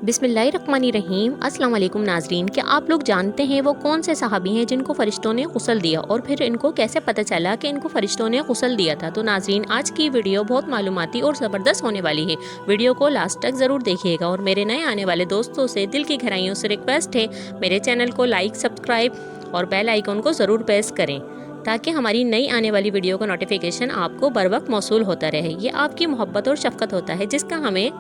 बिस्मिल्लाहिर्रहमानिर्रहीम। अस्सलाम वालेकुम नाजरीन। क्या आप लोग जानते हैं वो कौन से सहाबी हैं जिनको फ़रिश्तों ने गुस्ल दिया और फिर इनको कैसे पता चला कि इनको फ़रिश्तों ने गुस्ल दिया था? तो नाजरीन, आज की वीडियो बहुत मालूमाती और ज़बरदस्त होने वाली है। वीडियो को लास्ट तक ज़रूर देखिएगा और मेरे नए आने वाले दोस्तों से दिल की गहराइयों से रिक्वेस्ट है, मेरे चैनल को लाइक, सब्सक्राइब और बेल आइकन को ज़रूर प्रेस करें ताकि हमारी नई आने वाली वीडियो का नोटिफिकेशन आपको बर वक्त मौसूल होता रहे। ये आपकी मोहब्बत और शफ़क़त होता है जिसका हमें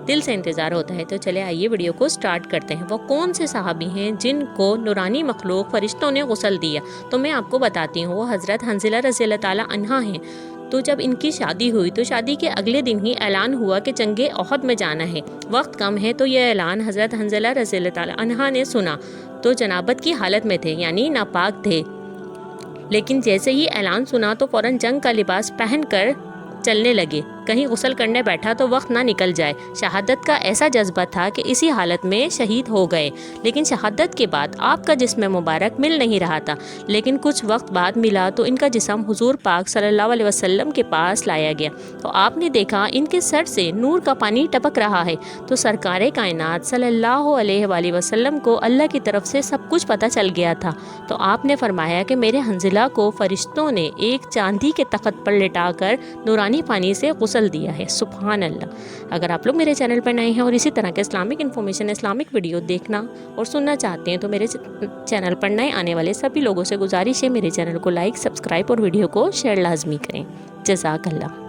दिल से इंतज़ार होता है। तो चले आइए वीडियो को स्टार्ट करते हैं। वो कौन से सहाबी हैं जिनको नूरानी मखलूक फ़रिश्तों ने गुस्ल दिया? तो मैं आपको बताती हूँ, वो हज़रत हंज़ला रज़ियल्लाहु ताला अन्हा हैं। तो जब इनकी शादी हुई तो शादी के अगले दिन ही ऐलान हुआ कि जंगे ओहद में जाना है, वक्त कम है। तो यह ऐलान हज़रत हंज़ला रज़ियल्लाहु ताला अन्हा ने सुना तो जनाबत की हालत में थे, यानी नापाक थे। लेकिन जैसे ही ऐलान सुना तो फ़ौरन जंग का लिबास पहनकर चलने लगे। कहीं गुस्ल करने बैठा तो वक्त ना निकल जाए। शहादत का ऐसा जज्बा था कि इसी हालत में शहीद हो गए। लेकिन शहादत के बाद आपका जिस्म मुबारक मिल नहीं रहा था, लेकिन कुछ वक्त बाद मिला तो इनका जिस्म हुजूर पाक सल्लल्लाहु अलैहि वसल्लम के पास लाया गया। तो आपने देखा इनके सर से नूर का पानी टपक रहा है। तो सरकारे कायनात सल्लल्लाहु अलैहि वसल्लम को अल्लाह की तरफ से सब कुछ पता चल गया था। तो आपने फरमाया कि मेरे हंज़ला को फ़रिश्तों ने एक चांदी के तख्त पर लिटाकर नूरानी पानी से गुस्ल दिया है। सुभान अल्लाह। अगर आप लोग मेरे चैनल पर नए हैं और इसी तरह के इस्लामिक इन्फॉर्मेशन, इस्लामिक वीडियो देखना और सुनना चाहते हैं तो मेरे चैनल पर नए आने वाले सभी लोगों से गुजारिश है, मेरे चैनल को लाइक, सब्सक्राइब और वीडियो को शेयर लाजमी करें। जज़ाकल्लाह।